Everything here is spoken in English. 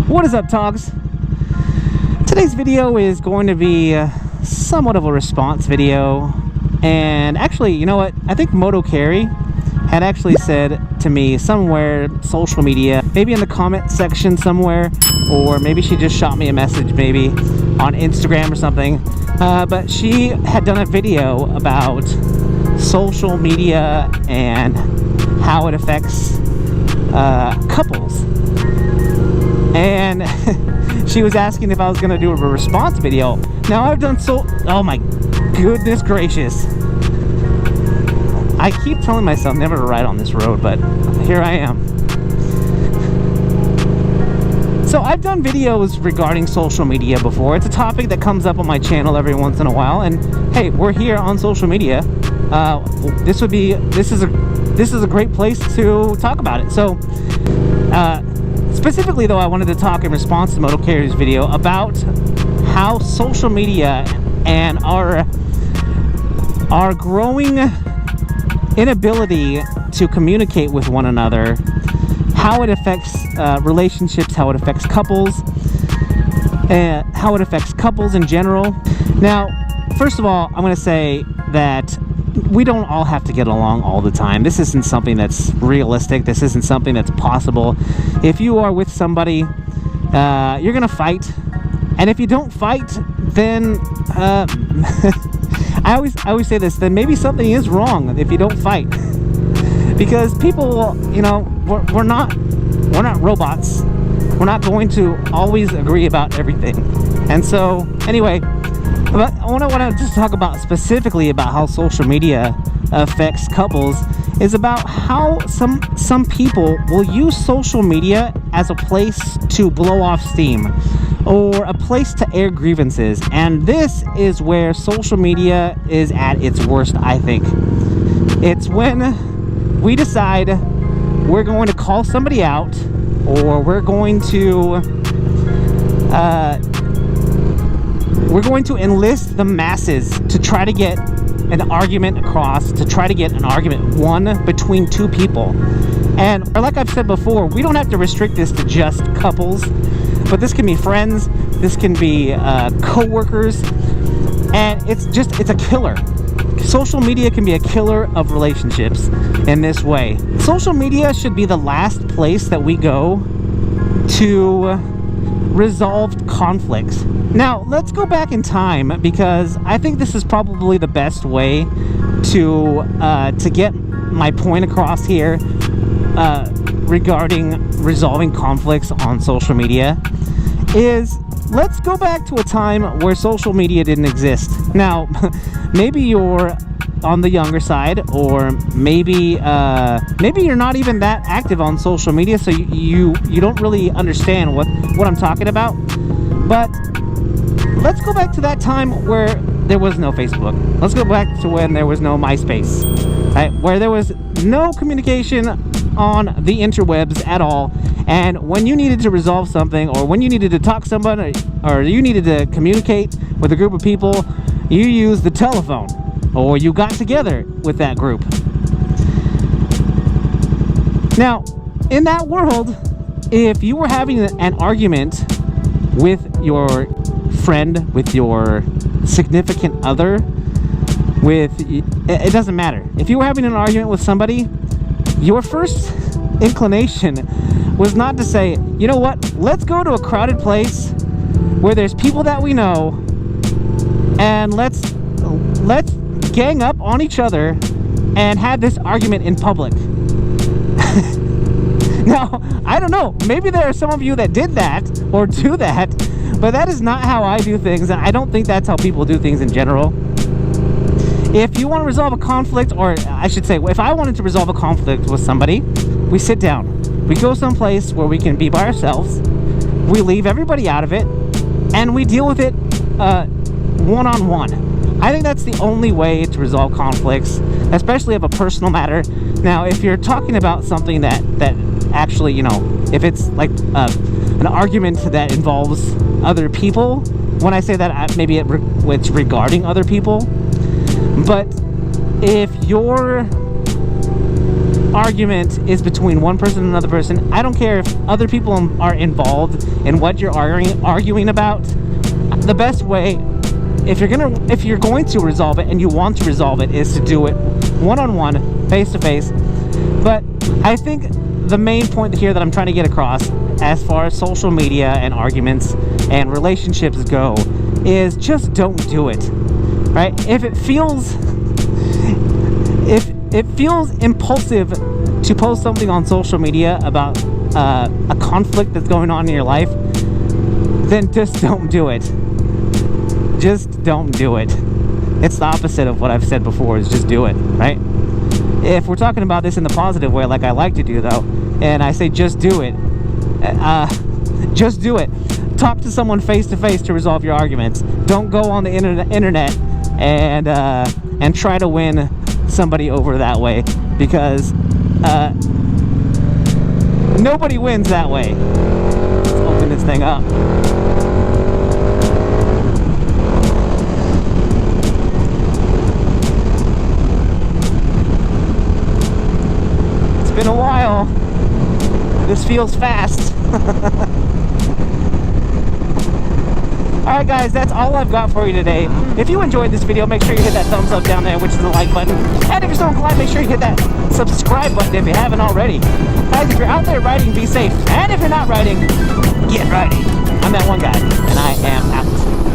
What is up, T.O.Gs? Today's video is going to be somewhat of a response video. And actually, you know what? I think Moto Carry had actually said to me somewhere, social media, maybe in the comment section somewhere, or maybe she just shot me a message maybe on Instagram or something. But she had done a video about social media and how it affects couples. And she was asking if I was going to do a response video. Now I've done oh my goodness gracious. I keep telling myself never to ride on this road, but here I am. So I've done videos regarding social media before. It's a topic that comes up on my channel every once in a while, and hey, we're here on social media. This is a great place to talk about it. So specifically though, I wanted to talk in response to Moto Carry's video about how social media and our growing inability to communicate with one another, how it affects relationships, how it affects couples, how it affects couples in general. Now, first of all, I'm going to say that we don't all have to get along all the time. This isn't something that's realistic. This isn't something that's possible. If you are with somebody, you're going to fight. And if you don't fight, then I always say this, then maybe something is wrong if you don't fight. Because people, you know, we're not robots. We're not going to always agree about everything. And so, anyway, but what I want to just talk about specifically about how social media affects couples is about how some people will use social media as a place to blow off steam or a place to air grievances. And this is where social media is at its worst, I think. It's when we decide we're going to call somebody out, or we're going to enlist the masses to try to get an argument across, to try to get an argument won between two people. And like I've said before, we don't have to restrict this to just couples, but this can be friends, this can be co-workers, and it's a killer. Social media can be a killer of relationships in this way. Social media should be the last place that we go to resolve conflicts. Now, let's go back in time, because I think this is probably the best way to get my point across here regarding resolving conflicts on social media. Is let's go back to a time where social media didn't exist. Now, maybe you're on the younger side, or maybe you're not even that active on social media, so you don't really understand what I'm talking about. But let's go back to that time where there was no Facebook. Let's go back to when there was no MySpace, right? Where there was no communication on the interwebs at all. And when you needed to resolve something, or when you needed to talk to somebody, or you needed to communicate with a group of people, you used the telephone, or you got together with that group. Now, in that world, if you were having an argument with your friend, with your significant other, it doesn't matter. If you were having an argument with somebody, your first inclination was not to say, you know what, let's go to a crowded place where there's people that we know, and let's gang up on each other and have this argument in public. Now, I don't know, maybe there are some of you that did that or do that, but that is not how I do things, and I don't think that's how people do things in general. If you want to resolve a conflict, or I should say, if I wanted to resolve a conflict with somebody, we sit down. We go someplace where we can be by ourselves. We leave everybody out of it, and we deal with it one-on-one. I think that's the only way to resolve conflicts, especially of a personal matter. Now, if you're talking about something that actually, you know, if it's like an argument that involves other people, when I say that, maybe it's regarding other people. But if you're argument is between one person and another person, I don't care if other people are involved in what you're arguing about. The best way, if you're going to resolve it and you want to resolve it, is to do it one-on-one, face-to-face. But I think the main point here that I'm trying to get across as far as social media and arguments and relationships go is just don't do it, right? If it feels impulsive to post something on social media about a conflict that's going on in your life, then just don't do it. Just don't do it. It's the opposite of what I've said before, is just do it, right? If we're talking about this in the positive way, like I like to do though, and I say just do it, just do it. Talk to someone face to face to resolve your arguments. Don't go on the internet and try to win somebody over that way, because nobody wins that way. Let's open this thing up. It's been a while. This feels fast. Alright guys, that's all I've got for you today. If you enjoyed this video, make sure you hit that thumbs up down there, which is the like button. And if you're still inclined, make sure you hit that subscribe button if you haven't already. Guys, if you're out there riding, be safe. And if you're not riding, get riding. I'm that one guy, and I am out.